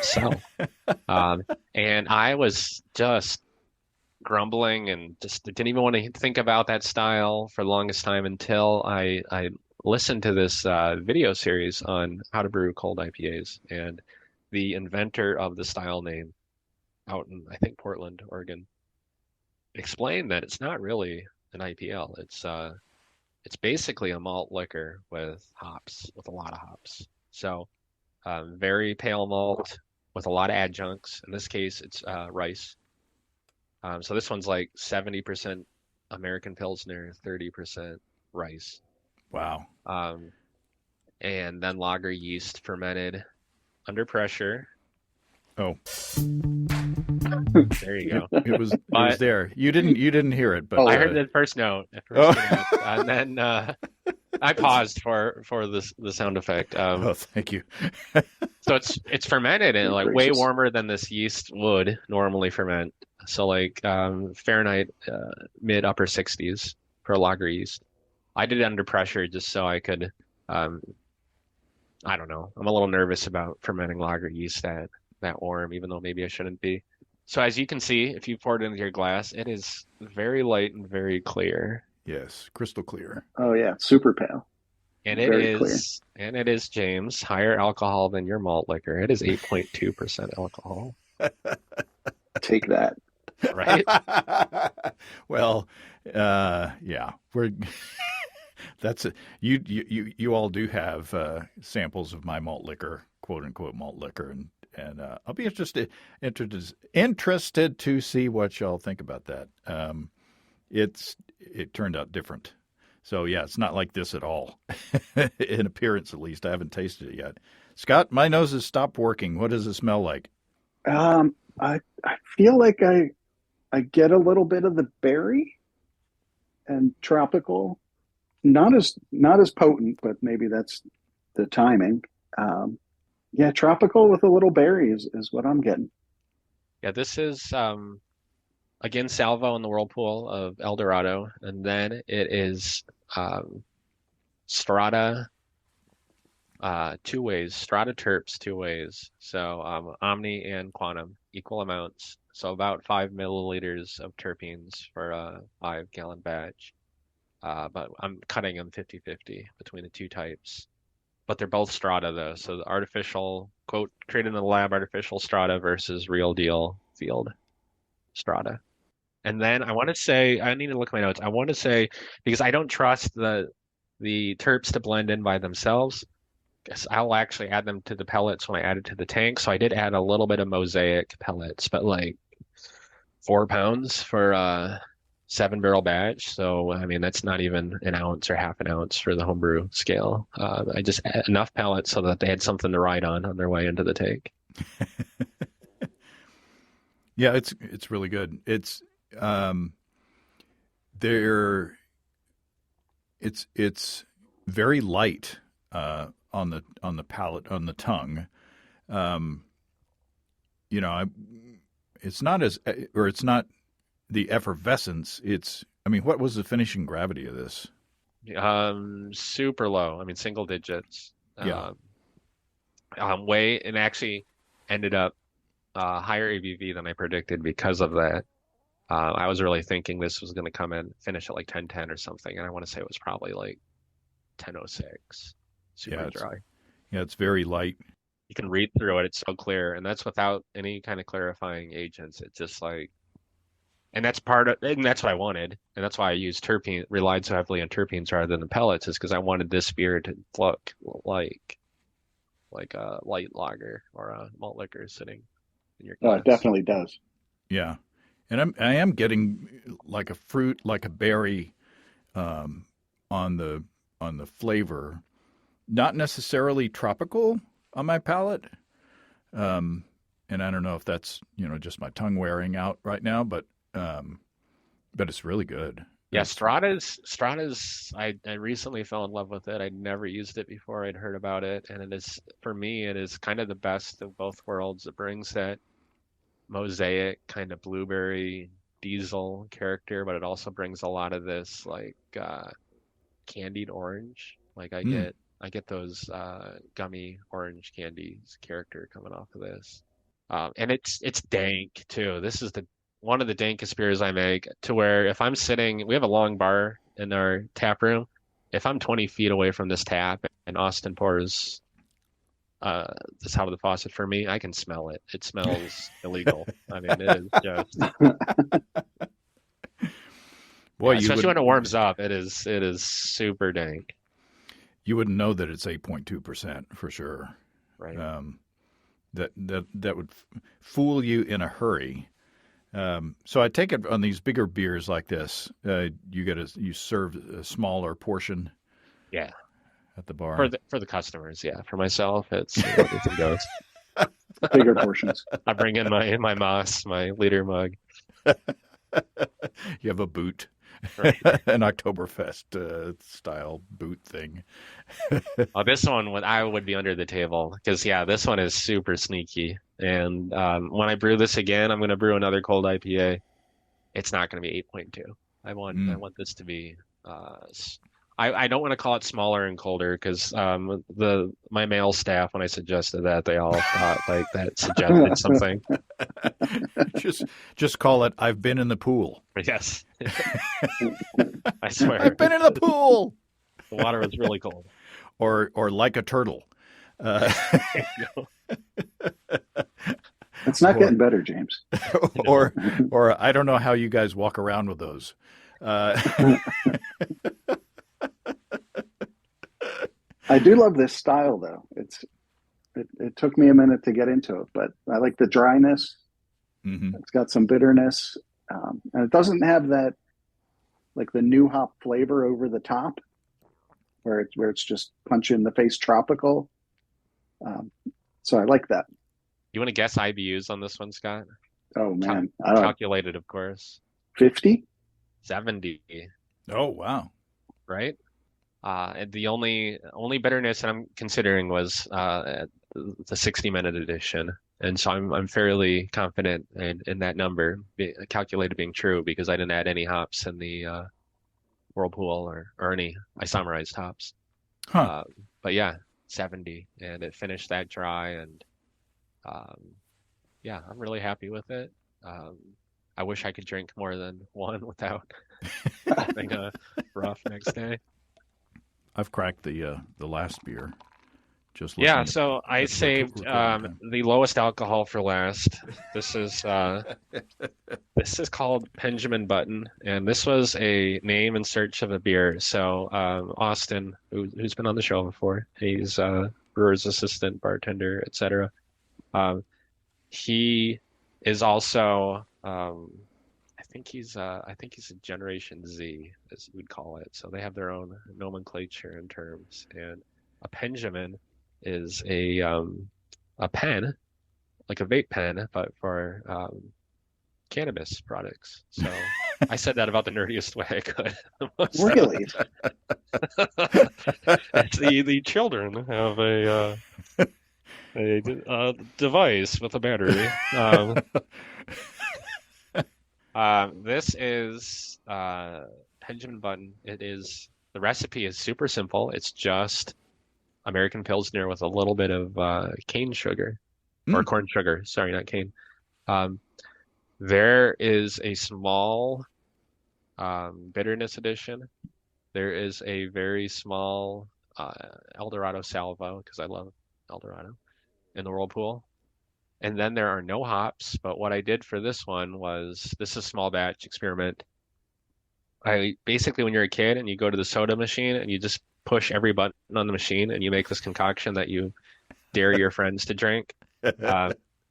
sell. And I was just grumbling and just didn't even want to think about that style for the longest time until I listened to this video series on how to brew cold IPAs. And the inventor of the style name out in, I think, Portland, Oregon, explained that it's not really an IPL. It's basically a malt liquor with hops, with a lot of hops. So very pale malt with a lot of adjuncts. In this case, it's rice. So this one's like 70% American Pilsner, 30% rice. Wow. And then lager yeast fermented under pressure. Oh, there you go. it was there. You didn't hear it, but I heard the first note, and then I paused for the sound effect. Thank you. So it's fermented and like way warmer than this yeast would normally ferment. So like Fahrenheit mid upper 60s for lager yeast. I did it under pressure just so I could. I don't know. I'm a little nervous about fermenting lager yeast that warm, even though maybe I shouldn't be. So as you can see, if you pour it into your glass, it is very light and very clear. Yes, crystal clear. Oh yeah, super pale. And it is, James, higher alcohol than your malt liquor. It is 8.2% alcohol. Take that. Right? Well, yeah, we're that's it. You all do have samples of my malt liquor, quote unquote malt liquor, and I'll be interested to see what y'all think about that. It turned out different. So yeah, it's not like this at all. In appearance, at least. I haven't tasted it yet. Scott, my nose has stopped working. What does it smell like? I feel like I get a little bit of the berry and tropical. Not as potent, but maybe that's the timing. Yeah, tropical with a little berry is what I'm getting. Yeah, this is again Salvo in the whirlpool of El Dorado, and then it is Strata two ways, Strata Terps two ways. So Omni and Quantum, equal amounts. So about 5 milliliters of terpenes for a 5-gallon batch. But I'm cutting them 50-50 between the two types. But they're both Strata though. So the artificial, quote, created in the lab artificial Strata versus real deal field Strata. And then I want to say, I need to look at my notes. I want to say, because I don't trust the terps to blend in by themselves, guess I'll actually add them to the pellets when I add it to the tank. So I did add a little bit of mosaic pellets, but like 4 pounds for a 7-barrel batch. So, I mean, that's not even an ounce or half an ounce for the homebrew scale. I just add enough pellets so that they had something to ride on their way into the tank. Yeah, it's really good. It's it's very light on the palate, on the tongue. It's not the effervescence. I mean, what was the finishing gravity of this? Super low. I mean, single digits. Yeah. And actually ended up higher ABV than I predicted because of that. I was really thinking this was going to come in, finish at like 1010 or something, and I want to say it was probably like 1006. Super dry. Yeah, it's very light. You can read through it; it's so clear, and that's without any kind of clarifying agents. It's just like, and that's what I wanted, and that's why I used terpene, relied so heavily on terpenes rather than the pellets, is because I wanted this beer to look like a light lager or a malt liquor sitting in your glass. Oh, it definitely does. Yeah. And I am getting like a fruit, like a berry, on the flavor, not necessarily tropical on my palate, And I don't know if that's, just my tongue wearing out right now, but it's really good. Yeah, It's, Strata's I recently fell in love with it. I'd never used it before. I'd heard about it, and it is, for me, it is kind of the best of both worlds. It brings that mosaic kind of blueberry diesel character, but it also brings a lot of this like candied orange. Like mm, I get those gummy orange candies character coming off of this. And it's dank too. This is the one of the dankest beers I make, to where if I'm sitting, we have a long bar in our tap room. If I'm 20 feet away from this tap and Austin pours this out of the faucet for me, I can smell it. It smells illegal. I mean, it is just, boy, yeah, especially when it warms up, it is super dank, you wouldn't know that it's 8.2% for sure. right? That would fool you in a hurry. So I take it on these bigger beers like this, you serve a smaller portion Yeah. at the bar. For the customers, yeah. For myself, it's it's a ghost. Bigger portions. I bring in my Moss, my liter mug. You have a boot, Right. an Oktoberfest style boot thing. Oh, this one I would be under the table because yeah, this one is super sneaky. And when I brew this again, I'm going to brew another cold IPA. It's not going to be 8.2. I want this to be. I don't want to call it smaller and colder because my male staff, when I suggested that, they all thought like that suggested something. Just call it "I've been in the pool." Yes, I swear I've been in the pool, the water was really cold. or like a turtle. It's not getting better, James. or I don't know how you guys walk around with those. I do love this style, though. It took me a minute to get into it, but I like the dryness. Mm-hmm. It's got some bitterness, and it doesn't have that like the new hop flavor over the top, where it's just punch in the face tropical. So I like that. You want to guess IBUs on this one, Scott? Oh man, I don't know, Calculated, of course. 50. 70, Oh wow! right? And the only bitterness that I'm considering was the 60-minute edition, and so I'm fairly confident in that number, calculated being true, because I didn't add any hops in the whirlpool or any isomerized hops. Huh? But yeah, 70, and it finished that dry, and yeah, I'm really happy with it. I wish I could drink more than one without having a rough next day. I've cracked the last beer. Just Yeah, listening so I at the saved recording time. the lowest alcohol for last. This is called Benjamin Button, and this was a name in search of a beer. So Austin, who's been on the show before, he's brewer's assistant, bartender, etc. He is also I think he's a Generation Z, as you would call it. So they have their own nomenclature and terms. And a Benjamin is a pen, like a vape pen, but for cannabis products. So I said that about the nerdiest way I could. Really? It's the children have a device with a battery. This is Benjamin Button. The recipe is super simple. It's just American Pilsner with a little bit of cane sugar or corn sugar. Sorry, not cane. There is a small bitterness addition. There is a very small Eldorado Salvo, because I love Eldorado, in the whirlpool. And then there are no hops, but what I did for this one was, this is a small batch experiment. Basically, when you're a kid and you go to the soda machine and you just push every button on the machine and you make this concoction that you dare your friends to drink.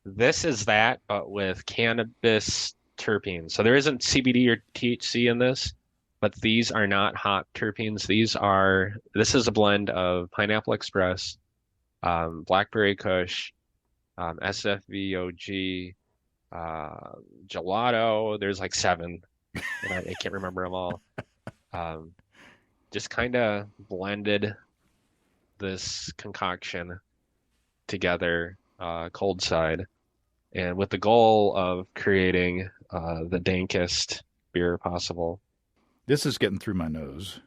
This is that, but with cannabis terpenes. So there isn't CBD or THC in this, but these are not hop terpenes. This is a blend of Pineapple Express, Blackberry Kush, SFVOG, gelato. There's like 7, and I can't remember them all. Just kind of blended this concoction together, cold side, and with the goal of creating the dankest beer possible. This is getting through my nose.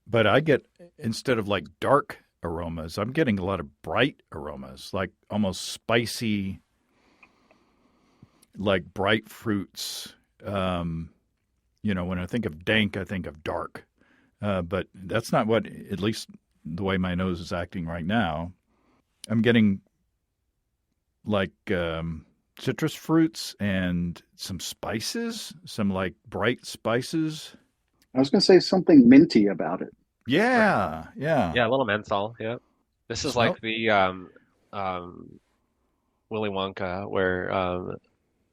But I get, instead of like dark aromas, I'm getting a lot of bright aromas, like almost spicy, like bright fruits. When I think of dank, I think of dark. But that's not what, at least the way my nose is acting right now. I'm getting like citrus fruits and some spices, some like bright spices. I was going to say something minty about it. Yeah, yeah. Yeah, a little menthol. Yeah. This is like the Willy Wonka where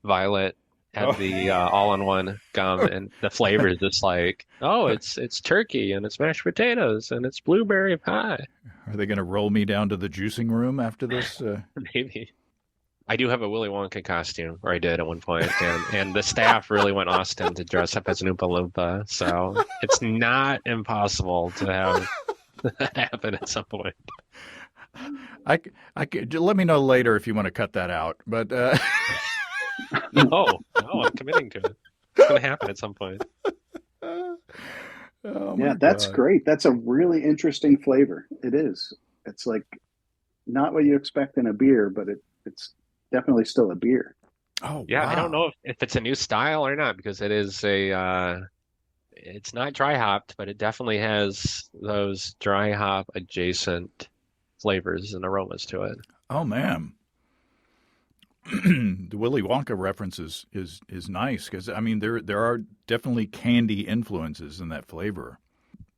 Violet had the all-in-one gum, and the flavor is just like, oh, it's turkey and it's mashed potatoes and it's blueberry pie. Are they going to roll me down to the juicing room after this? Maybe. I do have a Willy Wonka costume, or I did at one point, and the staff really went Austin to dress up as an Oompa Loompa, so it's not impossible to have that happen at some point. I could, let me know later if you want to cut that out, but No, I'm committing to it. It's going to happen at some point. Yeah, that's great. That's a really interesting flavor. It is. It's like not what you expect in a beer, but it's definitely still a beer. Oh, yeah, wow. I don't know if it's a new style or not, because it is it's not dry hopped, but it definitely has those dry hop adjacent flavors and aromas to it. Oh, man. The Willy Wonka reference is nice because, I mean, there are definitely candy influences in that flavor.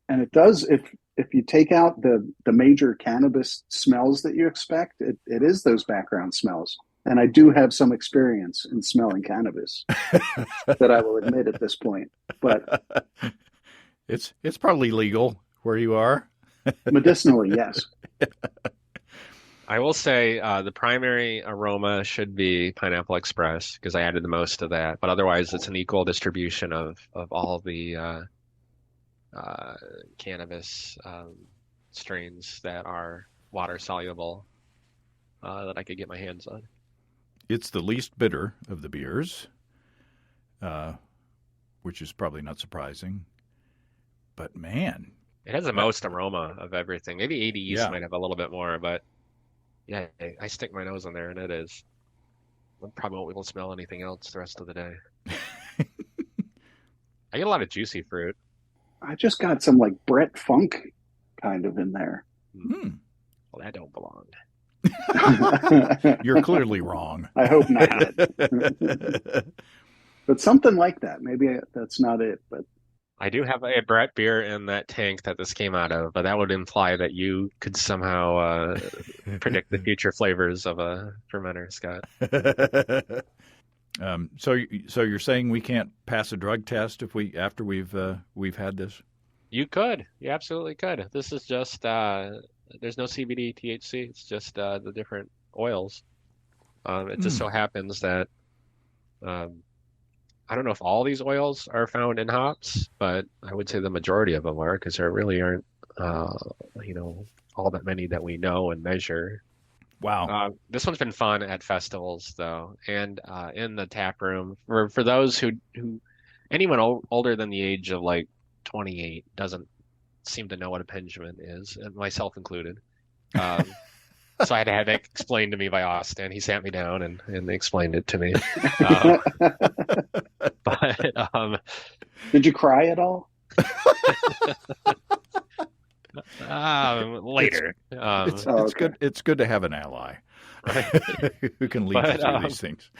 And it does, if you take out the major cannabis smells that you expect, it is those background smells. And I do have some experience in smelling cannabis that I will admit at this point. But it's probably legal where you are. Medicinally, yes. I will say the primary aroma should be Pineapple Express because I added the most of that. But otherwise, it's an equal distribution of all the cannabis strains that are water soluble that I could get my hands on. It's the least bitter of the beers, which is probably not surprising. But man, it has the most aroma of everything. Maybe 80 East might have a little bit more, but yeah, I stick my nose in there and it is. I probably won't be able to smell anything else the rest of the day. I get a lot of juicy fruit. I just got some like Brett Funk kind of in there. Well, that don't belong. You're clearly wrong. I hope not. But something like that. Maybe that's not it, but I do have a Brett beer in that tank that this came out of, but that would imply that you could somehow predict the future flavors of a fermenter, Scott. So you're saying we can't pass a drug test after we've had this? You could. You absolutely could. This is just there's no CBD, THC. It's just the different oils. It just so happens that I don't know if all these oils are found in hops, but I would say the majority of them are because there really aren't, all that many that we know and measure. Wow. This one's been fun at festivals though, and in the tap room for those who anyone older than the age of like 28 doesn't seem to know what a Pendjement is, and myself included. So I had to have it explained to me by Austin. He sat me down and explained it to me. But did you cry at all? Later. It's good. It's good to have an ally, right? Who can lead you through these things.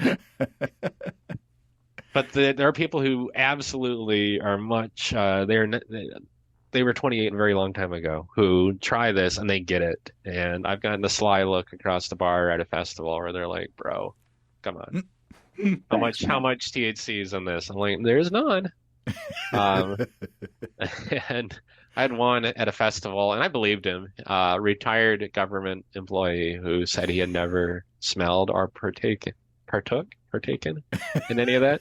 But there are people who absolutely are much. They were 28 a very long time ago who try this and they get it. And I've gotten the sly look across the bar at a festival where they're like, "Bro, come on, how much THC is in this?" I'm like, "There's none." And I had one at a festival, and I believed him. Retired government employee who said he had never smelled or partaken in any of that,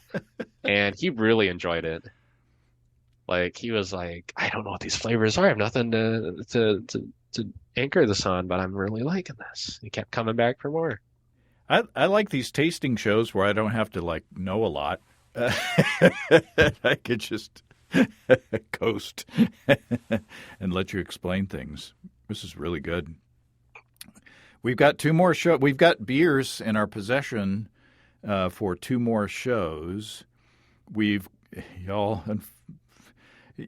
and he really enjoyed it. Like he was like, I don't know what these flavors are. I have nothing to anchor this on, but I'm really liking this. He kept coming back for more. I like these tasting shows where I don't have to like know a lot. I could just coast and let you explain things. This is really good. We've got two more shows. We've got beers in our possession for two more shows.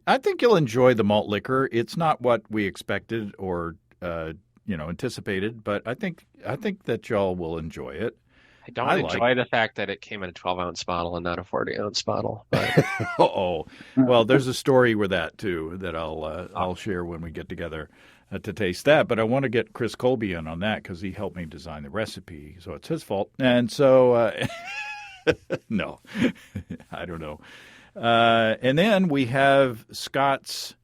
I think you'll enjoy the malt liquor. It's not what we expected or anticipated, but I think that y'all will enjoy it. I don't enjoy the fact that it came in a 12-ounce bottle and not a 40-ounce bottle. But... Well, there's a story with that too that I'll share when we get together to taste that. But I want to get Chris Colby in on that because he helped me design the recipe, so it's his fault. And so, no, I don't know. And then we have Scott's,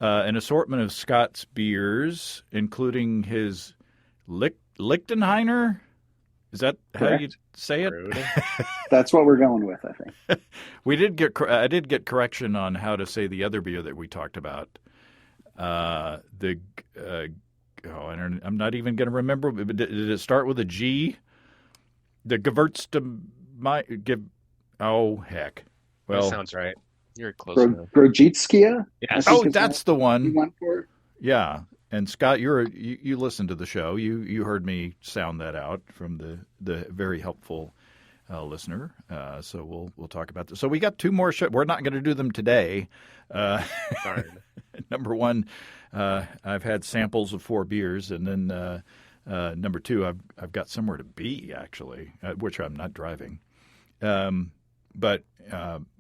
an assortment of Scott's beers, including his Lichtenheiner. Is that Correct. How you say it? That's what we're going with, I think. I did get correction on how to say the other beer that we talked about. I'm not even going to remember. Did it start with a G? The Gewürztraminer. Oh, heck. Well, that sounds right. You're close enough. Grojitskia? Yes. Oh, that's the one. You went for? Yeah. And Scott, you listened to the show. You heard me sound that out from the very helpful listener. So we'll talk about this. So we got two more shows. We're not going to do them today. Darn. Number one, I've had samples of 4 beers, and then number 2, I've got somewhere to be actually, which I'm not driving. But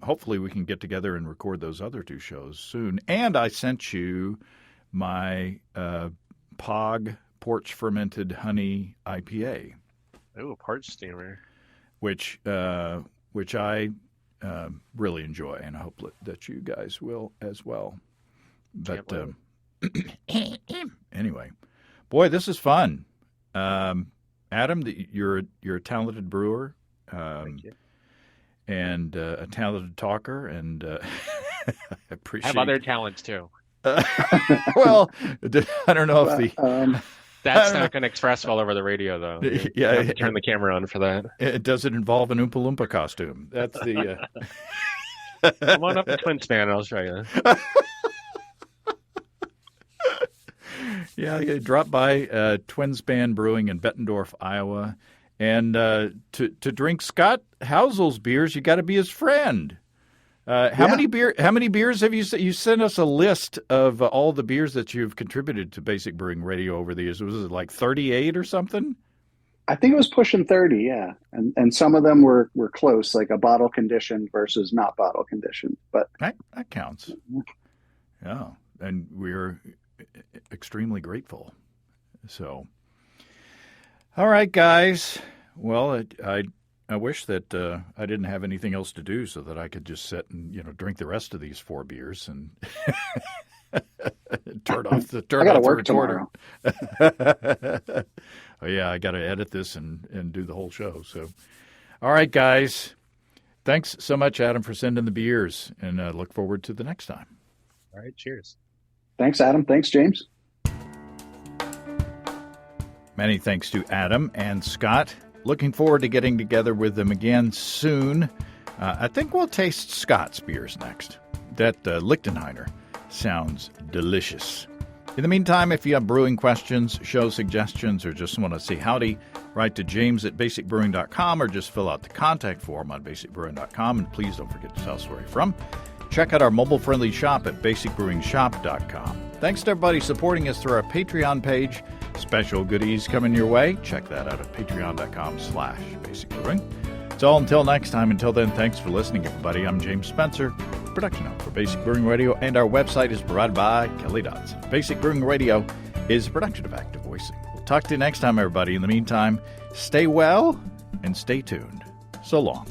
hopefully we can get together and record those other 2 shows soon. And I sent you my POG Porch Fermented Honey IPA. Oh, porch steamer. Which I really enjoy, and I hope that you guys will as well. But anyway, boy, this is fun. Adam, you're a talented brewer. Thank you. And a talented talker, and I appreciate. I have other talents too. Well, I don't know if that's not going to express well over the radio, though. You have to turn the camera on for that. Does it involve an Oompa Loompa costume? That's the. Come on up to Twin Span, and I'll show you. Yeah, drop by Twin Span Brewing in Bettendorf, Iowa. And to drink Scott Housel's beers, you got to be his friend. How many beers have you sent us a list of all the beers that you've contributed to Basic Brewing Radio over the years? Was it like 38 or something? I think it was pushing 30, yeah. And some of them were close, like a bottle conditioned versus not bottle conditioned. But that counts. Yeah, and we're extremely grateful. So. All right, guys. Well, I wish that I didn't have anything else to do so that I could just sit and drink the rest of these 4 beers and turn off the recorder. Oh yeah, I got to edit this and do the whole show. So, all right, guys. Thanks so much, Adam, for sending the beers, and look forward to the next time. All right, cheers. Thanks, Adam. Thanks, James. Many thanks to Adam and Scott. Looking forward to getting together with them again soon. I think we'll taste Scott's beers next. That Lichtenheiner sounds delicious. In the meantime, if you have brewing questions, show suggestions, or just want to say howdy, write to james@basicbrewing.com or just fill out the contact form on basicbrewing.com. And please don't forget to tell us where you're from. Check out our mobile-friendly shop at basicbrewingshop.com. Thanks to everybody supporting us through our Patreon page. Special goodies coming your way. Check that out at patreon.com/basicbrewing. So until next time, until then, thanks for listening, everybody. I'm James Spencer, production help for Basic Brewing Radio, and our website is provided by Kelly Dodson. Basic Brewing Radio is a production of Active Voicing. We'll talk to you next time, everybody. In the meantime, stay well and stay tuned. So long.